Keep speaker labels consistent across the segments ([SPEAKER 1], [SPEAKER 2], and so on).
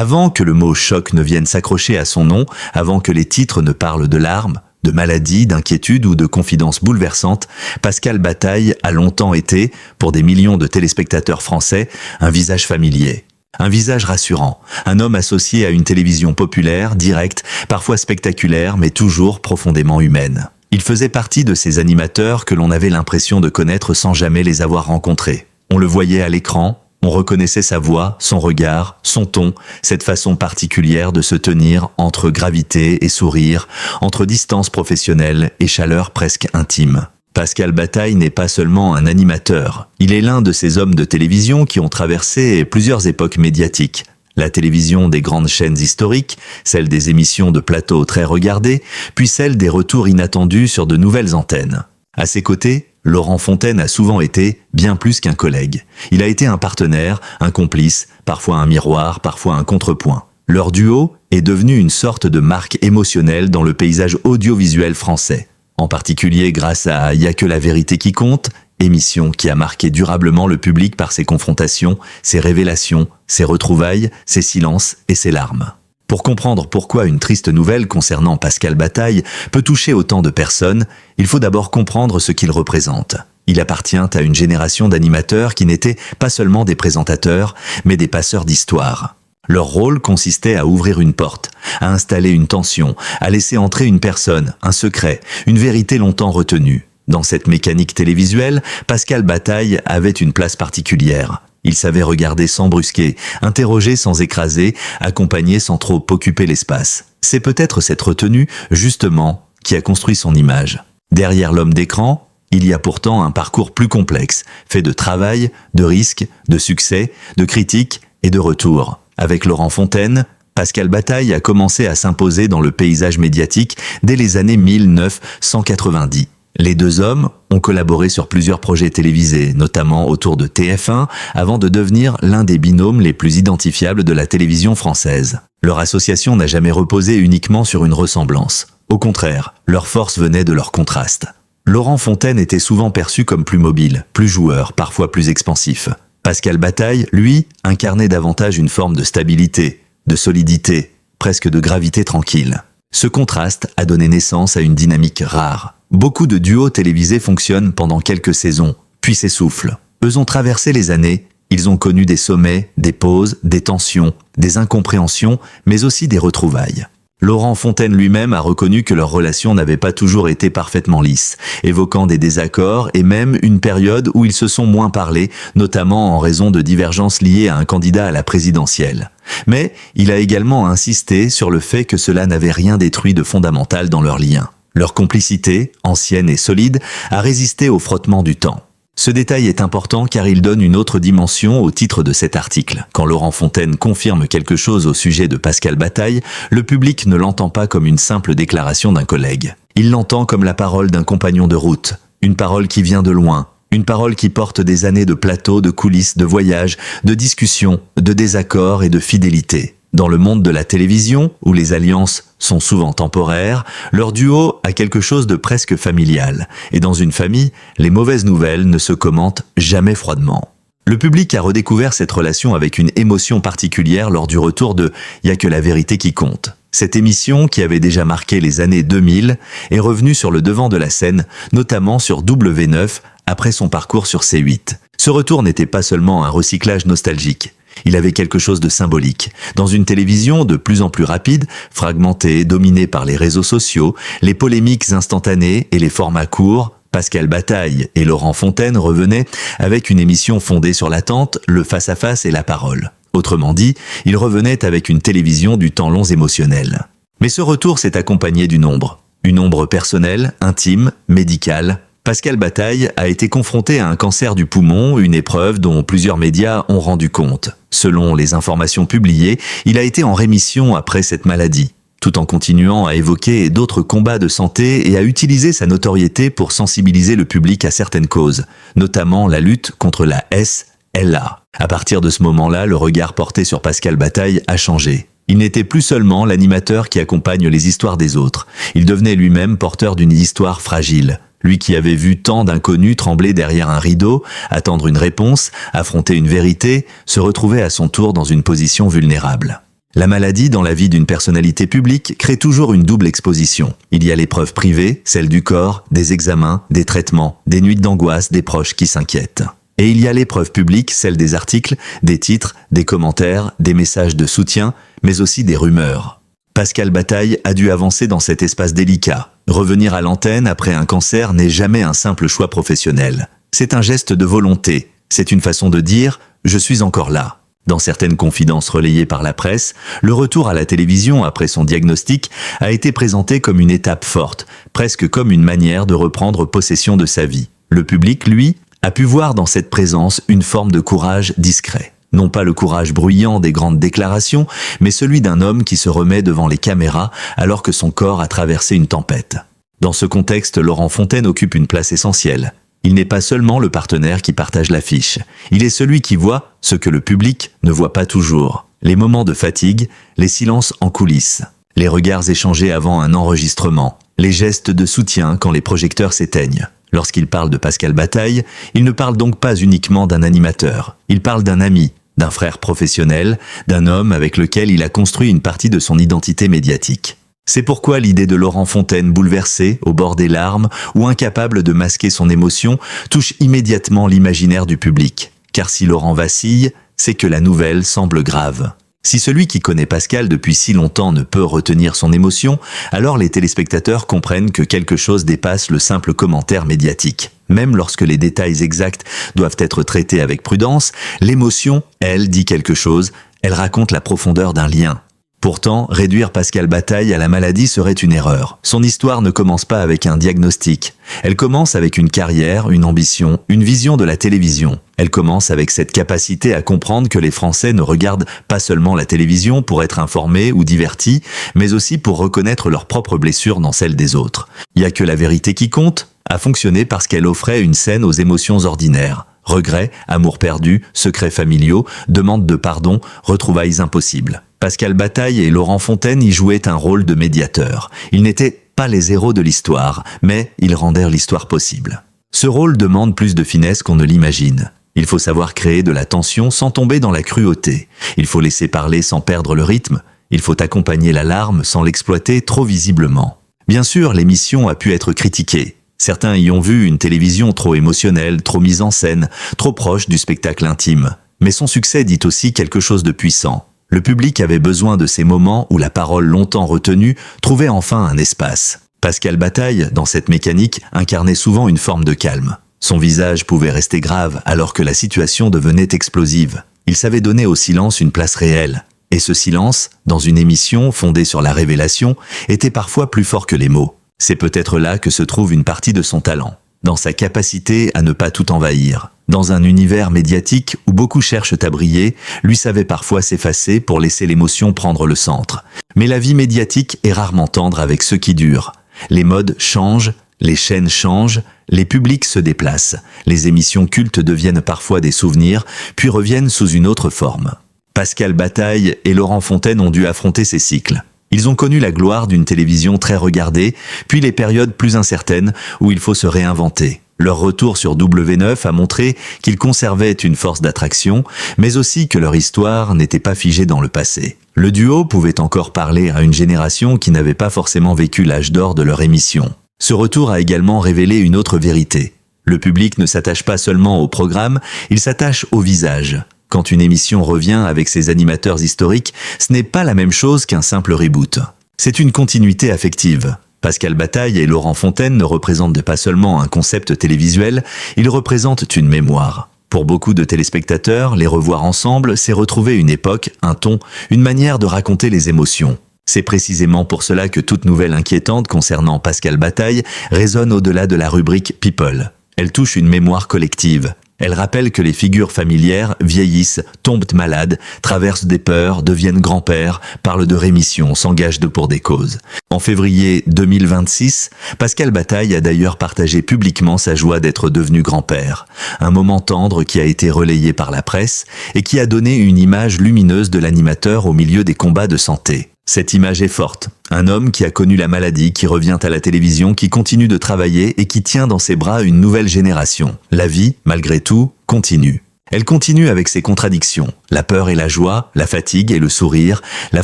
[SPEAKER 1] Avant que le mot choc ne vienne s'accrocher à son nom, avant que les titres ne parlent de larmes, de maladies, d'inquiétudes ou de confidences bouleversantes, Pascal Bataille a longtemps été, pour des millions de téléspectateurs français, un visage familier. Un visage rassurant, un homme associé à une télévision populaire, directe, parfois spectaculaire, mais toujours profondément humaine. Il faisait partie de ces animateurs que l'on avait l'impression de connaître sans jamais les avoir rencontrés. On le voyait à l'écran, on reconnaissait sa voix, son regard, son ton, cette façon particulière de se tenir entre gravité et sourire, entre distance professionnelle et chaleur presque intime. Pascal Bataille n'est pas seulement un animateur, il est l'un de ces hommes de télévision qui ont traversé plusieurs époques médiatiques. La télévision des grandes chaînes historiques, celle des émissions de plateau très regardées, puis celle des retours inattendus sur de nouvelles antennes. À ses côtés, Laurent Fontaine a souvent été bien plus qu'un collègue. Il a été un partenaire, un complice, parfois un miroir, parfois un contrepoint. Leur duo est devenu une sorte de marque émotionnelle dans le paysage audiovisuel français. En particulier grâce à Y a que la vérité qui compte, émission qui a marqué durablement le public par ses confrontations, ses révélations, ses retrouvailles, ses silences et ses larmes. Pour comprendre pourquoi une triste nouvelle concernant Pascal Bataille peut toucher autant de personnes, il faut d'abord comprendre ce qu'il représente. Il appartient à une génération d'animateurs qui n'étaient pas seulement des présentateurs, mais des passeurs d'histoire. Leur rôle consistait à ouvrir une porte, à installer une tension, à laisser entrer une personne, un secret, une vérité longtemps retenue. Dans cette mécanique télévisuelle, Pascal Bataille avait une place particulière. Il savait regarder sans brusquer, interroger sans écraser, accompagner sans trop occuper l'espace. C'est peut-être cette retenue, justement, qui a construit son image. Derrière l'homme d'écran, il y a pourtant un parcours plus complexe, fait de travail, de risques, de succès, de critiques et de retours. Avec Laurent Fontaine, Pascal Bataille a commencé à s'imposer dans le paysage médiatique dès les années 1990. Les deux hommes ont collaboré sur plusieurs projets télévisés, notamment autour de TF1, avant de devenir l'un des binômes les plus identifiables de la télévision française. Leur association n'a jamais reposé uniquement sur une ressemblance. Au contraire, leur force venait de leur contraste. Laurent Fontaine était souvent perçu comme plus mobile, plus joueur, parfois plus expansif. Pascal Bataille, lui, incarnait davantage une forme de stabilité, de solidité, presque de gravité tranquille. Ce contraste a donné naissance à une dynamique rare. Beaucoup de duos télévisés fonctionnent pendant quelques saisons, puis s'essoufflent. Eux ont traversé les années, ils ont connu des sommets, des pauses, des tensions, des incompréhensions, mais aussi des retrouvailles. Laurent Fontaine lui-même a reconnu que leur relation n'avait pas toujours été parfaitement lisse, évoquant des désaccords et même une période où ils se sont moins parlé, notamment en raison de divergences liées à un candidat à la présidentielle. Mais il a également insisté sur le fait que cela n'avait rien détruit de fondamental dans leur lien. Leur complicité, ancienne et solide, a résisté au frottement du temps. Ce détail est important car il donne une autre dimension au titre de cet article. Quand Laurent Fontaine confirme quelque chose au sujet de Pascal Bataille, le public ne l'entend pas comme une simple déclaration d'un collègue. Il l'entend comme la parole d'un compagnon de route, une parole qui vient de loin, une parole qui porte des années de plateaux, de coulisses, de voyages, de discussions, de désaccords et de fidélité. Dans le monde de la télévision, où les alliances sont souvent temporaires, leur duo a quelque chose de presque familial. Et dans une famille, les mauvaises nouvelles ne se commentent jamais froidement. Le public a redécouvert cette relation avec une émotion particulière lors du retour de Y a que la vérité qui compte. Cette émission, qui avait déjà marqué les années 2000, est revenue sur le devant de la scène, notamment sur W9, après son parcours sur C8. Ce retour n'était pas seulement un recyclage nostalgique. Il avait quelque chose de symbolique. Dans une télévision de plus en plus rapide, fragmentée, dominée par les réseaux sociaux, les polémiques instantanées et les formats courts, Pascal Bataille et Laurent Fontaine revenaient avec une émission fondée sur l'attente, le face-à-face et la parole. Autrement dit, ils revenaient avec une télévision du temps long émotionnel. Mais ce retour s'est accompagné d'une ombre. Une ombre personnelle, intime, médicale. Pascal Bataille a été confronté à un cancer du poumon, une épreuve dont plusieurs médias ont rendu compte. Selon les informations publiées, il a été en rémission après cette maladie, tout en continuant à évoquer d'autres combats de santé et à utiliser sa notoriété pour sensibiliser le public à certaines causes, notamment la lutte contre la SLA. À partir de ce moment-là, le regard porté sur Pascal Bataille a changé. Il n'était plus seulement l'animateur qui accompagne les histoires des autres. Il devenait lui-même porteur d'une histoire fragile. Lui qui avait vu tant d'inconnus trembler derrière un rideau, attendre une réponse, affronter une vérité, se retrouvait à son tour dans une position vulnérable. La maladie dans la vie d'une personnalité publique crée toujours une double exposition. Il y a l'épreuve privée, celle du corps, des examens, des traitements, des nuits d'angoisse, des proches qui s'inquiètent. Et il y a l'épreuve publique, celle des articles, des titres, des commentaires, des messages de soutien, mais aussi des rumeurs. Pascal Bataille a dû avancer dans cet espace délicat. Revenir à l'antenne après un cancer n'est jamais un simple choix professionnel. C'est un geste de volonté. C'est une façon de dire « je suis encore là ». Dans certaines confidences relayées par la presse, le retour à la télévision après son diagnostic a été présenté comme une étape forte, presque comme une manière de reprendre possession de sa vie. Le public, lui, a pu voir dans cette présence une forme de courage discret. Non pas le courage bruyant des grandes déclarations, mais celui d'un homme qui se remet devant les caméras alors que son corps a traversé une tempête. Dans ce contexte, Laurent Fontaine occupe une place essentielle. Il n'est pas seulement le partenaire qui partage l'affiche, il est celui qui voit ce que le public ne voit pas toujours. Les moments de fatigue, les silences en coulisses, les regards échangés avant un enregistrement, les gestes de soutien quand les projecteurs s'éteignent. Lorsqu'il parle de Pascal Bataille, il ne parle donc pas uniquement d'un animateur, il parle d'un ami, d'un frère professionnel, d'un homme avec lequel il a construit une partie de son identité médiatique. C'est pourquoi l'idée de Laurent Fontaine bouleversé, au bord des larmes, ou incapable de masquer son émotion, touche immédiatement l'imaginaire du public. Car si Laurent vacille, c'est que la nouvelle semble grave. Si celui qui connaît Pascal depuis si longtemps ne peut retenir son émotion, alors les téléspectateurs comprennent que quelque chose dépasse le simple commentaire médiatique. Même lorsque les détails exacts doivent être traités avec prudence, l'émotion, elle, dit quelque chose, elle raconte la profondeur d'un lien. Pourtant, réduire Pascal Bataille à la maladie serait une erreur. Son histoire ne commence pas avec un diagnostic. Elle commence avec une carrière, une ambition, une vision de la télévision. Elle commence avec cette capacité à comprendre que les Français ne regardent pas seulement la télévision pour être informés ou divertis, mais aussi pour reconnaître leurs propres blessures dans celles des autres. Il n'y a que la vérité qui compte a fonctionné parce qu'elle offrait une scène aux émotions ordinaires. Regrets, amours perdus, secrets familiaux, demandes de pardon, retrouvailles impossibles. Pascal Bataille et Laurent Fontaine y jouaient un rôle de médiateur. Ils n'étaient pas les héros de l'histoire, mais ils rendèrent l'histoire possible. Ce rôle demande plus de finesse qu'on ne l'imagine. Il faut savoir créer de la tension sans tomber dans la cruauté. Il faut laisser parler sans perdre le rythme. Il faut accompagner la larme sans l'exploiter trop visiblement. Bien sûr, l'émission a pu être critiquée. Certains y ont vu une télévision trop émotionnelle, trop mise en scène, trop proche du spectacle intime. Mais son succès dit aussi quelque chose de puissant. Le public avait besoin de ces moments où la parole longtemps retenue trouvait enfin un espace. Pascal Bataille, dans cette mécanique, incarnait souvent une forme de calme. Son visage pouvait rester grave alors que la situation devenait explosive. Il savait donner au silence une place réelle. Et ce silence, dans une émission fondée sur la révélation, était parfois plus fort que les mots. C'est peut-être là que se trouve une partie de son talent, dans sa capacité à ne pas tout envahir. Dans un univers médiatique où beaucoup cherchent à briller, lui savait parfois s'effacer pour laisser l'émotion prendre le centre. Mais la vie médiatique est rarement tendre avec ceux qui durent. Les modes changent, les chaînes changent, les publics se déplacent. Les émissions cultes deviennent parfois des souvenirs, puis reviennent sous une autre forme. Pascal Bataille et Laurent Fontaine ont dû affronter ces cycles. Ils ont connu la gloire d'une télévision très regardée, puis les périodes plus incertaines où il faut se réinventer. Leur retour sur W9 a montré qu'ils conservaient une force d'attraction, mais aussi que leur histoire n'était pas figée dans le passé. Le duo pouvait encore parler à une génération qui n'avait pas forcément vécu l'âge d'or de leur émission. Ce retour a également révélé une autre vérité. Le public ne s'attache pas seulement au programme, il s'attache au visage. Quand une émission revient avec ses animateurs historiques, ce n'est pas la même chose qu'un simple reboot. C'est une continuité affective. Pascal Bataille et Laurent Fontaine ne représentent pas seulement un concept télévisuel, ils représentent une mémoire. Pour beaucoup de téléspectateurs, les revoir ensemble, c'est retrouver une époque, un ton, une manière de raconter les émotions. C'est précisément pour cela que toute nouvelle inquiétante concernant Pascal Bataille résonne au-delà de la rubrique People. Elle touche une mémoire collective. Elle rappelle que les figures familières vieillissent, tombent malades, traversent des peurs, deviennent grands-pères, parlent de rémission, s'engagent pour des causes. En février 2026, Pascal Bataille a d'ailleurs partagé publiquement sa joie d'être devenu grand-père. Un moment tendre qui a été relayé par la presse et qui a donné une image lumineuse de l'animateur au milieu des combats de santé. Cette image est forte. Un homme qui a connu la maladie, qui revient à la télévision, qui continue de travailler et qui tient dans ses bras une nouvelle génération. La vie, malgré tout, continue. Elle continue avec ses contradictions, la peur et la joie, la fatigue et le sourire, la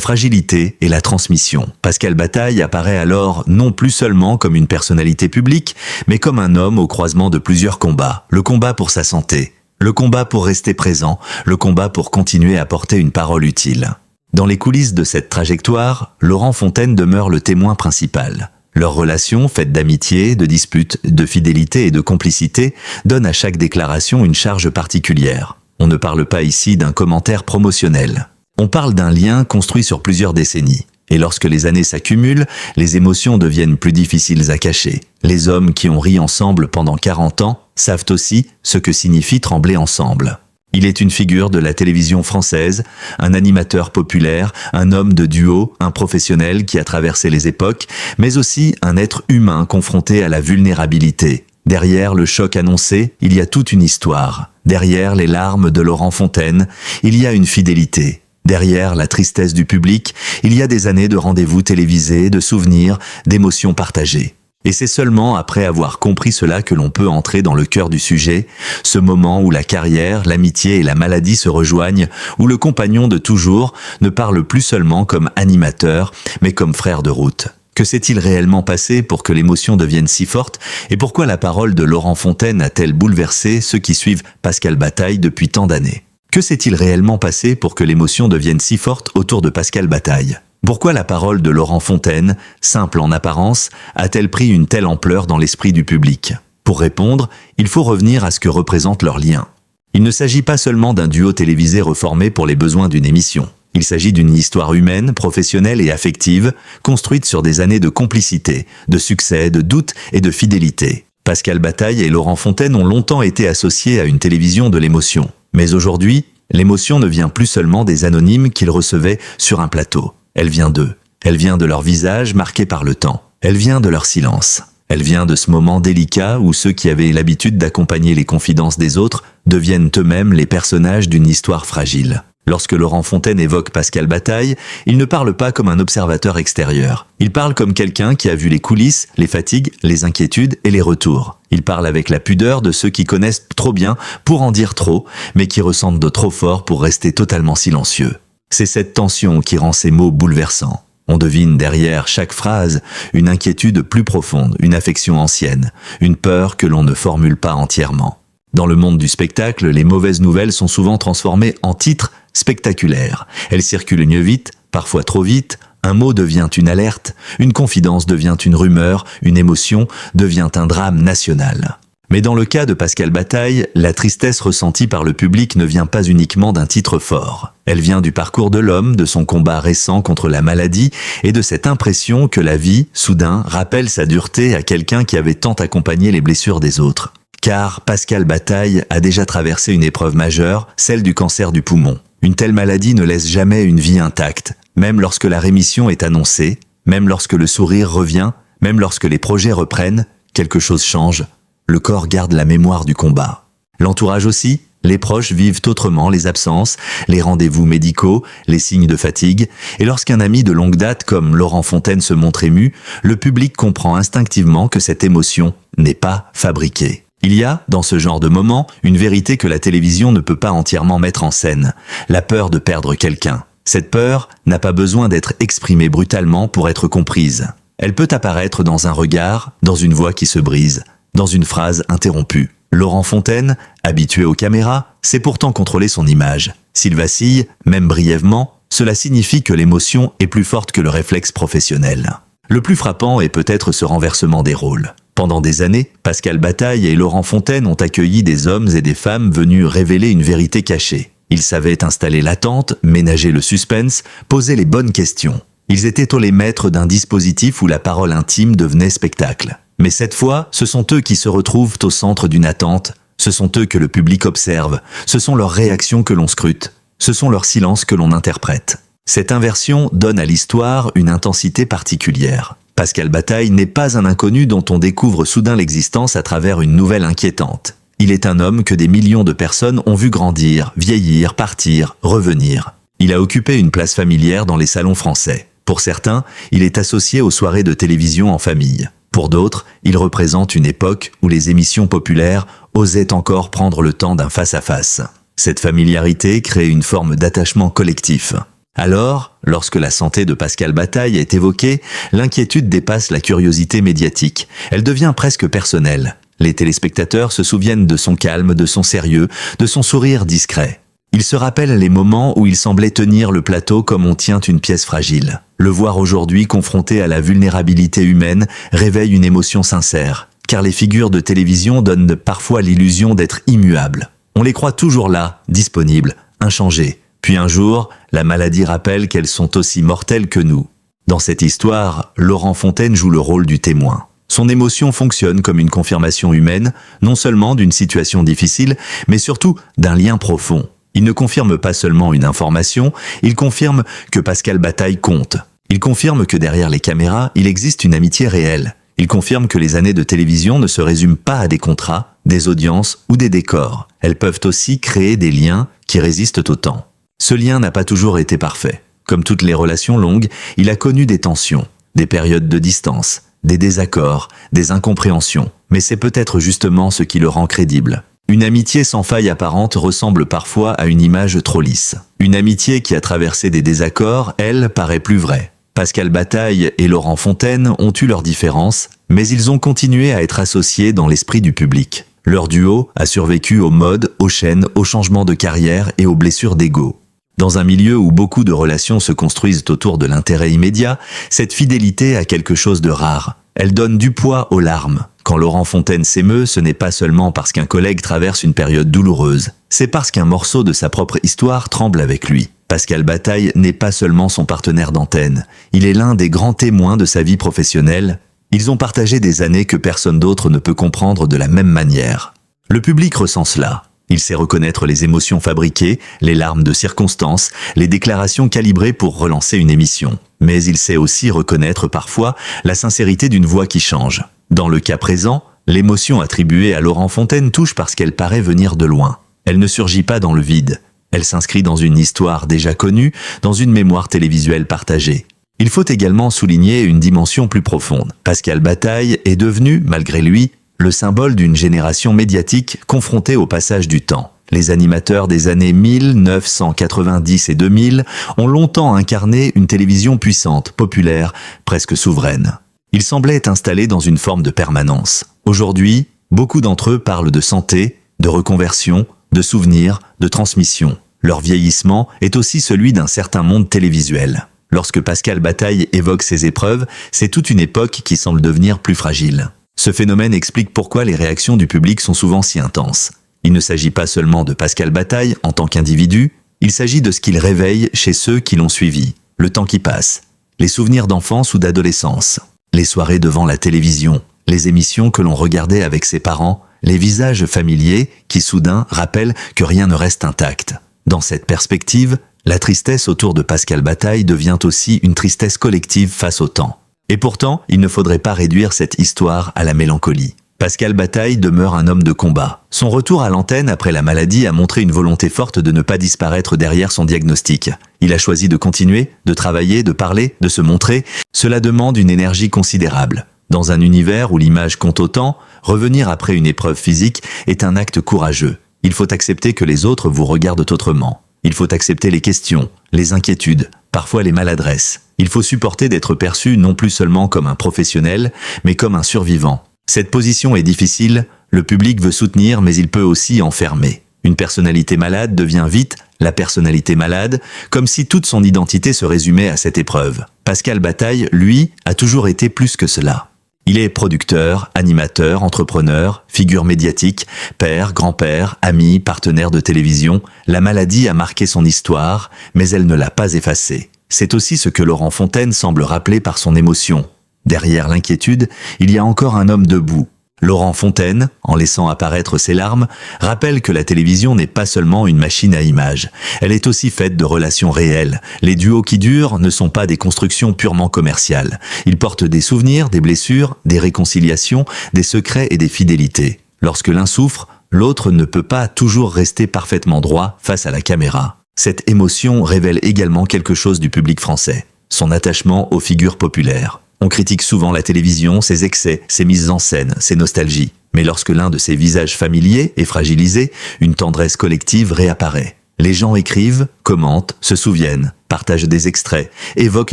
[SPEAKER 1] fragilité et la transmission. Pascal Bataille apparaît alors non plus seulement comme une personnalité publique, mais comme un homme au croisement de plusieurs combats. Le combat pour sa santé, le combat pour rester présent, le combat pour continuer à porter une parole utile. Dans les coulisses de cette trajectoire, Laurent Fontaine demeure le témoin principal. Leur relation, faite d'amitié, de disputes, de fidélité et de complicité, donne à chaque déclaration une charge particulière. On ne parle pas ici d'un commentaire promotionnel. On parle d'un lien construit sur plusieurs décennies. Et lorsque les années s'accumulent, les émotions deviennent plus difficiles à cacher. Les hommes qui ont ri ensemble pendant 40 ans savent aussi ce que signifie trembler ensemble. Il est une figure de la télévision française, un animateur populaire, un homme de duo, un professionnel qui a traversé les époques, mais aussi un être humain confronté à la vulnérabilité. Derrière le choc annoncé, il y a toute une histoire. Derrière les larmes de Laurent Fontaine, il y a une fidélité. Derrière la tristesse du public, il y a des années de rendez-vous télévisés, de souvenirs, d'émotions partagées. Et c'est seulement après avoir compris cela que l'on peut entrer dans le cœur du sujet, ce moment où la carrière, l'amitié et la maladie se rejoignent, où le compagnon de toujours ne parle plus seulement comme animateur, mais comme frère de route. Que s'est-il réellement passé pour que l'émotion devienne si forte, et pourquoi la parole de Laurent Fontaine a-t-elle bouleversé ceux qui suivent Pascal Bataille depuis tant d'années? Que s'est-il réellement passé pour que l'émotion devienne si forte autour de Pascal Bataille? Pourquoi la parole de Laurent Fontaine, simple en apparence, a-t-elle pris une telle ampleur dans l'esprit du public? Pour répondre, il faut revenir à ce que représente leur lien. Il ne s'agit pas seulement d'un duo télévisé reformé pour les besoins d'une émission. Il s'agit d'une histoire humaine, professionnelle et affective, construite sur des années de complicité, de succès, de doute et de fidélité. Pascal Bataille et Laurent Fontaine ont longtemps été associés à une télévision de l'émotion. Mais aujourd'hui, l'émotion ne vient plus seulement des anonymes qu'ils recevaient sur un plateau. Elle vient d'eux. Elle vient de leur visage marqué par le temps. Elle vient de leur silence. Elle vient de ce moment délicat où ceux qui avaient l'habitude d'accompagner les confidences des autres deviennent eux-mêmes les personnages d'une histoire fragile. Lorsque Laurent Fontaine évoque Pascal Bataille, il ne parle pas comme un observateur extérieur. Il parle comme quelqu'un qui a vu les coulisses, les fatigues, les inquiétudes et les retours. Il parle avec la pudeur de ceux qui connaissent trop bien pour en dire trop, mais qui ressentent de trop fort pour rester totalement silencieux. C'est cette tension qui rend ces mots bouleversants. On devine derrière chaque phrase une inquiétude plus profonde, une affection ancienne, une peur que l'on ne formule pas entièrement. Dans le monde du spectacle, les mauvaises nouvelles sont souvent transformées en titres spectaculaires. Elles circulent mieux vite, parfois trop vite. Un mot devient une alerte, une confidence devient une rumeur, une émotion devient un drame national. Mais dans le cas de Pascal Bataille, la tristesse ressentie par le public ne vient pas uniquement d'un titre fort. Elle vient du parcours de l'homme, de son combat récent contre la maladie et de cette impression que la vie, soudain, rappelle sa dureté à quelqu'un qui avait tant accompagné les blessures des autres. Car Pascal Bataille a déjà traversé une épreuve majeure, celle du cancer du poumon. Une telle maladie ne laisse jamais une vie intacte, même lorsque la rémission est annoncée, même lorsque le sourire revient, même lorsque les projets reprennent, quelque chose change. Le corps garde la mémoire du combat. L'entourage aussi, les proches vivent autrement les absences, les rendez-vous médicaux, les signes de fatigue, et lorsqu'un ami de longue date comme Laurent Fontaine se montre ému, le public comprend instinctivement que cette émotion n'est pas fabriquée. Il y a, dans ce genre de moment, une vérité que la télévision ne peut pas entièrement mettre en scène, la peur de perdre quelqu'un. Cette peur n'a pas besoin d'être exprimée brutalement pour être comprise. Elle peut apparaître dans un regard, dans une voix qui se brise, dans une phrase interrompue. Laurent Fontaine, habitué aux caméras, sait pourtant contrôler son image. S'il vacille, même brièvement, cela signifie que l'émotion est plus forte que le réflexe professionnel. Le plus frappant est peut-être ce renversement des rôles. Pendant des années, Pascal Bataille et Laurent Fontaine ont accueilli des hommes et des femmes venus révéler une vérité cachée. Ils savaient installer l'attente, ménager le suspense, poser les bonnes questions. Ils étaient les maîtres d'un dispositif où la parole intime devenait spectacle. Mais cette fois, ce sont eux qui se retrouvent au centre d'une attente, ce sont eux que le public observe, ce sont leurs réactions que l'on scrute, ce sont leurs silences que l'on interprète. Cette inversion donne à l'histoire une intensité particulière. Pascal Bataille n'est pas un inconnu dont on découvre soudain l'existence à travers une nouvelle inquiétante. Il est un homme que des millions de personnes ont vu grandir, vieillir, partir, revenir. Il a occupé une place familière dans les salons français. Pour certains, il est associé aux soirées de télévision en famille. Pour d'autres, il représente une époque où les émissions populaires osaient encore prendre le temps d'un face-à-face. Cette familiarité crée une forme d'attachement collectif. Alors, lorsque la santé de Pascal Bataille est évoquée, l'inquiétude dépasse la curiosité médiatique. Elle devient presque personnelle. Les téléspectateurs se souviennent de son calme, de son sérieux, de son sourire discret. Ils se rappellent les moments où il semblait tenir le plateau comme on tient une pièce fragile. Le voir aujourd'hui confronté à la vulnérabilité humaine réveille une émotion sincère, car les figures de télévision donnent parfois l'illusion d'être immuables. On les croit toujours là, disponibles, inchangées. Puis un jour, la maladie rappelle qu'elles sont aussi mortelles que nous. Dans cette histoire, Laurent Fontaine joue le rôle du témoin. Son émotion fonctionne comme une confirmation humaine, non seulement d'une situation difficile, mais surtout d'un lien profond. Il ne confirme pas seulement une information, il confirme que Pascal Bataille compte. Il confirme que derrière les caméras, il existe une amitié réelle. Il confirme que les années de télévision ne se résument pas à des contrats, des audiences ou des décors. Elles peuvent aussi créer des liens qui résistent au temps. Ce lien n'a pas toujours été parfait. Comme toutes les relations longues, il a connu des tensions, des périodes de distance, des désaccords, des incompréhensions. Mais c'est peut-être justement ce qui le rend crédible. Une amitié sans faille apparente ressemble parfois à une image trop lisse. Une amitié qui a traversé des désaccords, elle, paraît plus vraie. Pascal Bataille et Laurent Fontaine ont eu leurs différences, mais ils ont continué à être associés dans l'esprit du public. Leur duo a survécu aux modes, aux chaînes, aux changements de carrière et aux blessures d'ego. Dans un milieu où beaucoup de relations se construisent autour de l'intérêt immédiat, cette fidélité a quelque chose de rare. Elle donne du poids aux larmes. Quand Laurent Fontaine s'émeut, ce n'est pas seulement parce qu'un collègue traverse une période douloureuse, c'est parce qu'un morceau de sa propre histoire tremble avec lui. Pascal Bataille n'est pas seulement son partenaire d'antenne, il est l'un des grands témoins de sa vie professionnelle. Ils ont partagé des années que personne d'autre ne peut comprendre de la même manière. Le public ressent cela. Il sait reconnaître les émotions fabriquées, les larmes de circonstance, les déclarations calibrées pour relancer une émission. Mais il sait aussi reconnaître parfois la sincérité d'une voix qui change. Dans le cas présent, l'émotion attribuée à Laurent Fontaine touche parce qu'elle paraît venir de loin. Elle ne surgit pas dans le vide. Elle s'inscrit dans une histoire déjà connue, dans une mémoire télévisuelle partagée. Il faut également souligner une dimension plus profonde. Pascal Bataille est devenu, malgré lui, le symbole d'une génération médiatique confrontée au passage du temps. Les animateurs des années 1990 et 2000 ont longtemps incarné une télévision puissante, populaire, presque souveraine. Ils semblaient installés dans une forme de permanence. Aujourd'hui, beaucoup d'entre eux parlent de santé, de reconversion, de souvenirs, de transmission. Leur vieillissement est aussi celui d'un certain monde télévisuel. Lorsque Pascal Bataille évoque ces épreuves, c'est toute une époque qui semble devenir plus fragile. Ce phénomène explique pourquoi les réactions du public sont souvent si intenses. Il ne s'agit pas seulement de Pascal Bataille en tant qu'individu, il s'agit de ce qu'il réveille chez ceux qui l'ont suivi. Le temps qui passe, les souvenirs d'enfance ou d'adolescence, les soirées devant la télévision, les émissions que l'on regardait avec ses parents, les visages familiers qui soudain rappellent que rien ne reste intact. Dans cette perspective, la tristesse autour de Pascal Bataille devient aussi une tristesse collective face au temps. Et pourtant, il ne faudrait pas réduire cette histoire à la mélancolie. Pascal Bataille demeure un homme de combat. Son retour à l'antenne après la maladie a montré une volonté forte de ne pas disparaître derrière son diagnostic. Il a choisi de continuer, de travailler, de parler, de se montrer. Cela demande une énergie considérable. Dans un univers où l'image compte autant, revenir après une épreuve physique est un acte courageux. Il faut accepter que les autres vous regardent autrement. Il faut accepter les questions, les inquiétudes, parfois les maladresses. Il faut supporter d'être perçu non plus seulement comme un professionnel, mais comme un survivant. Cette position est difficile, le public veut soutenir mais il peut aussi enfermer. Une personnalité malade devient vite la personnalité malade, comme si toute son identité se résumait à cette épreuve. Pascal Bataille, lui, a toujours été plus que cela. Il est producteur, animateur, entrepreneur, figure médiatique, père, grand-père, ami, partenaire de télévision. La maladie a marqué son histoire, mais elle ne l'a pas effacée. C'est aussi ce que Laurent Fontaine semble rappeler par son émotion. Derrière l'inquiétude, il y a encore un homme debout. Laurent Fontaine, en laissant apparaître ses larmes, rappelle que la télévision n'est pas seulement une machine à images. Elle est aussi faite de relations réelles. Les duos qui durent ne sont pas des constructions purement commerciales. Ils portent des souvenirs, des blessures, des réconciliations, des secrets et des fidélités. Lorsque l'un souffre, l'autre ne peut pas toujours rester parfaitement droit face à la caméra. Cette émotion révèle également quelque chose du public français, son attachement aux figures populaires. On critique souvent la télévision, ses excès, ses mises en scène, ses nostalgies. Mais lorsque l'un de ces visages familiers est fragilisé, une tendresse collective réapparaît. Les gens écrivent, commentent, se souviennent, partagent des extraits, évoquent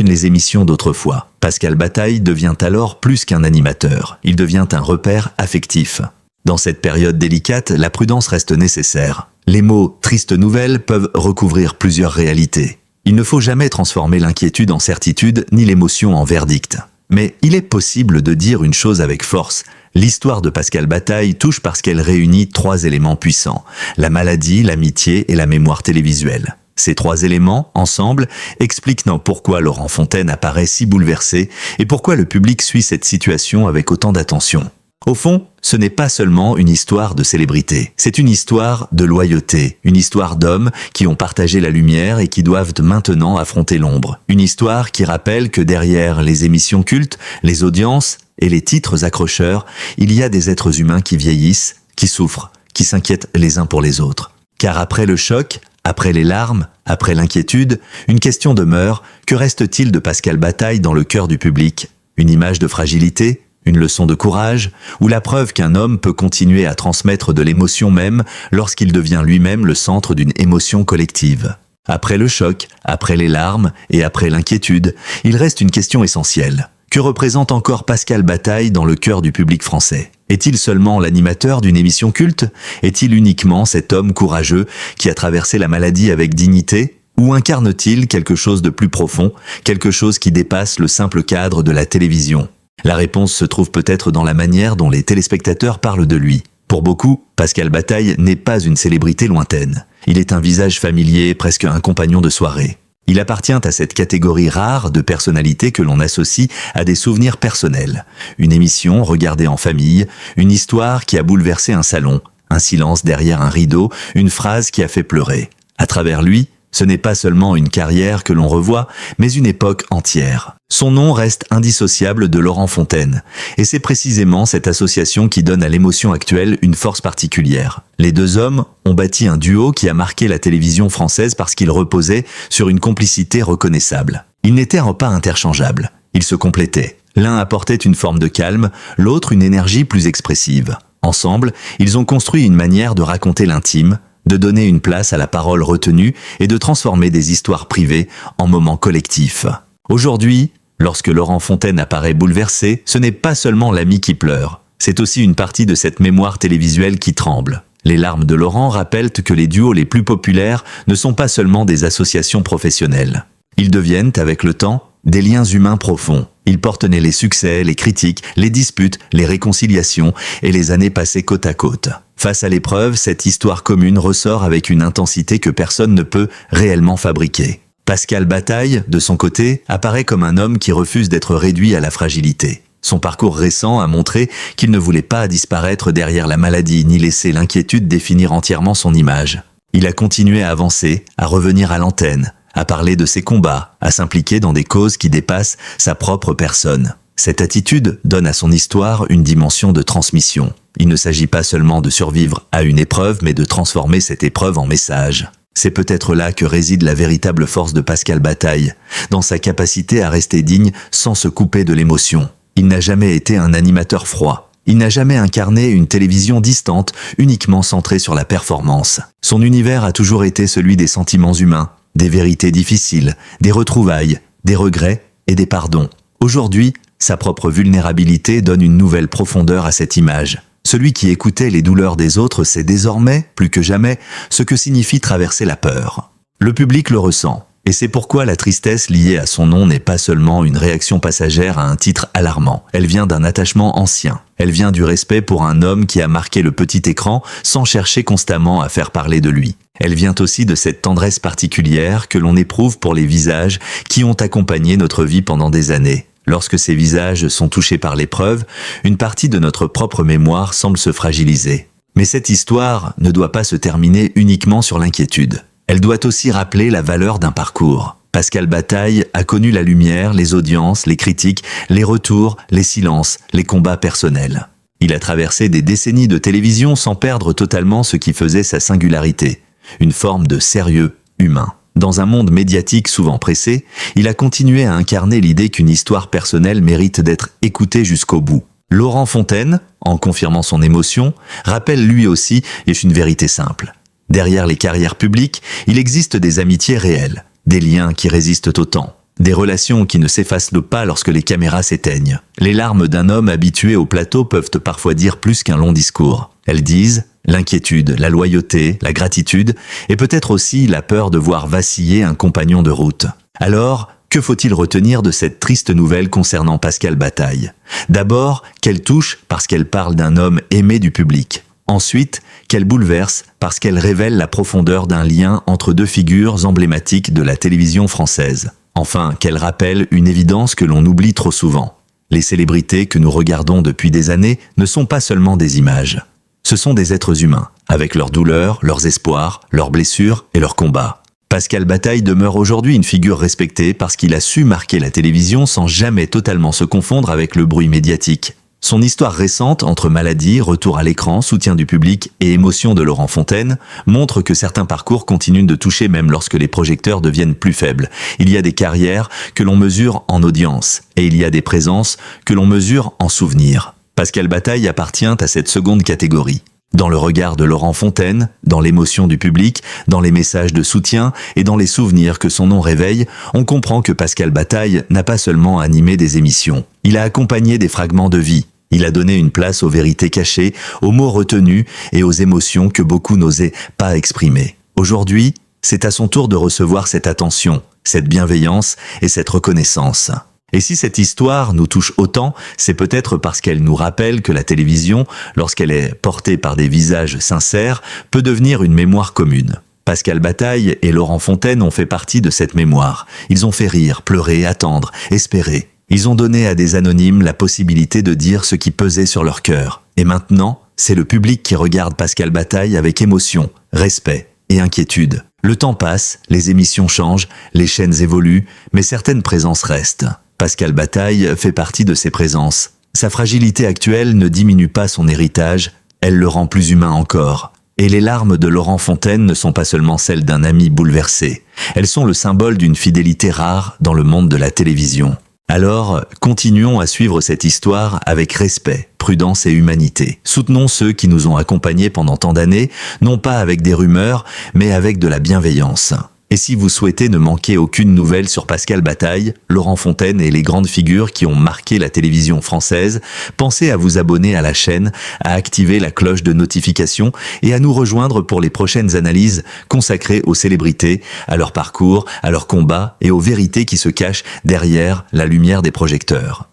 [SPEAKER 1] les émissions d'autrefois. Pascal Bataille devient alors plus qu'un animateur, il devient un repère affectif. Dans cette période délicate, la prudence reste nécessaire. Les mots « triste nouvelle » peuvent recouvrir plusieurs réalités. Il ne faut jamais transformer l'inquiétude en certitude ni l'émotion en verdict. Mais il est possible de dire une chose avec force. L'histoire de Pascal Bataille touche parce qu'elle réunit 3 éléments puissants. La maladie, l'amitié et la mémoire télévisuelle. Ces 3 éléments, ensemble, expliquent pourquoi Laurent Fontaine apparaît si bouleversé et pourquoi le public suit cette situation avec autant d'attention. Au fond, ce n'est pas seulement une histoire de célébrité, c'est une histoire de loyauté, une histoire d'hommes qui ont partagé la lumière et qui doivent maintenant affronter l'ombre. Une histoire qui rappelle que derrière les émissions cultes, les audiences et les titres accrocheurs, il y a des êtres humains qui vieillissent, qui souffrent, qui s'inquiètent les uns pour les autres. Car après le choc, après les larmes, après l'inquiétude, une question demeure, que reste-t-il de Pascal Bataille dans le cœur du public? Une image de fragilité? Une leçon de courage, ou la preuve qu'un homme peut continuer à transmettre de l'émotion même lorsqu'il devient lui-même le centre d'une émotion collective. Après le choc, après les larmes et après l'inquiétude, il reste une question essentielle. Que représente encore Pascal Bataille dans le cœur du public français? Est-il seulement l'animateur d'une émission culte? Est-il uniquement cet homme courageux qui a traversé la maladie avec dignité? Ou incarne-t-il quelque chose de plus profond, quelque chose qui dépasse le simple cadre de la télévision? La réponse se trouve peut-être dans la manière dont les téléspectateurs parlent de lui. Pour beaucoup, Pascal Bataille n'est pas une célébrité lointaine. Il est un visage familier, presque un compagnon de soirée. Il appartient à cette catégorie rare de personnalités que l'on associe à des souvenirs personnels. Une émission regardée en famille, une histoire qui a bouleversé un salon, un silence derrière un rideau, une phrase qui a fait pleurer. À travers lui, ce n'est pas seulement une carrière que l'on revoit, mais une époque entière. Son nom reste indissociable de Laurent Fontaine, et c'est précisément cette association qui donne à l'émotion actuelle une force particulière. Les 2 hommes ont bâti un duo qui a marqué la télévision française parce qu'il reposait sur une complicité reconnaissable. Ils n'étaient pas interchangeables, ils se complétaient. L'un apportait une forme de calme, l'autre une énergie plus expressive. Ensemble, ils ont construit une manière de raconter l'intime, de donner une place à la parole retenue et de transformer des histoires privées en moments collectifs. Aujourd'hui, lorsque Laurent Fontaine apparaît bouleversé, ce n'est pas seulement l'ami qui pleure, c'est aussi une partie de cette mémoire télévisuelle qui tremble. Les larmes de Laurent rappellent que les duos les plus populaires ne sont pas seulement des associations professionnelles. Ils deviennent, avec le temps, des liens humains profonds. Ils portent les succès, les critiques, les disputes, les réconciliations et les années passées côte à côte. Face à l'épreuve, cette histoire commune ressort avec une intensité que personne ne peut réellement fabriquer. Pascal Bataille, de son côté, apparaît comme un homme qui refuse d'être réduit à la fragilité. Son parcours récent a montré qu'il ne voulait pas disparaître derrière la maladie ni laisser l'inquiétude définir entièrement son image. Il a continué à avancer, à revenir à l'antenne, à parler de ses combats, à s'impliquer dans des causes qui dépassent sa propre personne. Cette attitude donne à son histoire une dimension de transmission. Il ne s'agit pas seulement de survivre à une épreuve, mais de transformer cette épreuve en message. C'est peut-être là que réside la véritable force de Pascal Bataille, dans sa capacité à rester digne sans se couper de l'émotion. Il n'a jamais été un animateur froid. Il n'a jamais incarné une télévision distante, uniquement centrée sur la performance. Son univers a toujours été celui des sentiments humains, des vérités difficiles, des retrouvailles, des regrets et des pardons. Aujourd'hui, sa propre vulnérabilité donne une nouvelle profondeur à cette image. Celui qui écoutait les douleurs des autres sait désormais, plus que jamais, ce que signifie traverser la peur. Le public le ressent, et c'est pourquoi la tristesse liée à son nom n'est pas seulement une réaction passagère à un titre alarmant. Elle vient d'un attachement ancien. Elle vient du respect pour un homme qui a marqué le petit écran sans chercher constamment à faire parler de lui. Elle vient aussi de cette tendresse particulière que l'on éprouve pour les visages qui ont accompagné notre vie pendant des années. Lorsque ces visages sont touchés par l'épreuve, une partie de notre propre mémoire semble se fragiliser. Mais cette histoire ne doit pas se terminer uniquement sur l'inquiétude. Elle doit aussi rappeler la valeur d'un parcours. Pascal Bataille a connu la lumière, les audiences, les critiques, les retours, les silences, les combats personnels. Il a traversé des décennies de télévision sans perdre totalement ce qui faisait sa singularité, une forme de sérieux humain. Dans un monde médiatique souvent pressé, il a continué à incarner l'idée qu'une histoire personnelle mérite d'être écoutée jusqu'au bout. Laurent Fontaine, en confirmant son émotion, rappelle lui aussi une vérité simple. Derrière les carrières publiques, il existe des amitiés réelles, des liens qui résistent au temps, des relations qui ne s'effacent pas lorsque les caméras s'éteignent. Les larmes d'un homme habitué au plateau peuvent parfois dire plus qu'un long discours. Elles disent l'inquiétude, la loyauté, la gratitude et peut-être aussi la peur de voir vaciller un compagnon de route. Alors, que faut-il retenir de cette triste nouvelle concernant Pascal Bataille? D'abord, qu'elle touche parce qu'elle parle d'un homme aimé du public. Ensuite, qu'elle bouleverse parce qu'elle révèle la profondeur d'un lien entre deux figures emblématiques de la télévision française. Enfin, qu'elle rappelle une évidence que l'on oublie trop souvent. Les célébrités que nous regardons depuis des années ne sont pas seulement des images. Ce sont des êtres humains, avec leurs douleurs, leurs espoirs, leurs blessures et leurs combats. Pascal Bataille demeure aujourd'hui une figure respectée parce qu'il a su marquer la télévision sans jamais totalement se confondre avec le bruit médiatique. Son histoire récente entre maladie, retour à l'écran, soutien du public et émotion de Laurent Fontaine montre que certains parcours continuent de toucher même lorsque les projecteurs deviennent plus faibles. Il y a des carrières que l'on mesure en audience et il y a des présences que l'on mesure en souvenirs. Pascal Bataille appartient à cette seconde catégorie. Dans le regard de Laurent Fontaine, dans l'émotion du public, dans les messages de soutien et dans les souvenirs que son nom réveille, on comprend que Pascal Bataille n'a pas seulement animé des émissions. Il a accompagné des fragments de vie. Il a donné une place aux vérités cachées, aux mots retenus et aux émotions que beaucoup n'osaient pas exprimer. Aujourd'hui, c'est à son tour de recevoir cette attention, cette bienveillance et cette reconnaissance. Et si cette histoire nous touche autant, c'est peut-être parce qu'elle nous rappelle que la télévision, lorsqu'elle est portée par des visages sincères, peut devenir une mémoire commune. Pascal Bataille et Laurent Fontaine ont fait partie de cette mémoire. Ils ont fait rire, pleurer, attendre, espérer. Ils ont donné à des anonymes la possibilité de dire ce qui pesait sur leur cœur. Et maintenant, c'est le public qui regarde Pascal Bataille avec émotion, respect et inquiétude. Le temps passe, les émissions changent, les chaînes évoluent, mais certaines présences restent. Pascal Bataille fait partie de ces présences. Sa fragilité actuelle ne diminue pas son héritage, elle le rend plus humain encore. Et les larmes de Laurent Fontaine ne sont pas seulement celles d'un ami bouleversé. Elles sont le symbole d'une fidélité rare dans le monde de la télévision. Alors, continuons à suivre cette histoire avec respect, prudence et humanité. Soutenons ceux qui nous ont accompagnés pendant tant d'années, non pas avec des rumeurs, mais avec de la bienveillance. Et si vous souhaitez ne manquer aucune nouvelle sur Pascal Bataille, Laurent Fontaine et les grandes figures qui ont marqué la télévision française, pensez à vous abonner à la chaîne, à activer la cloche de notification et à nous rejoindre pour les prochaines analyses consacrées aux célébrités, à leur parcours, à leurs combats et aux vérités qui se cachent derrière la lumière des projecteurs.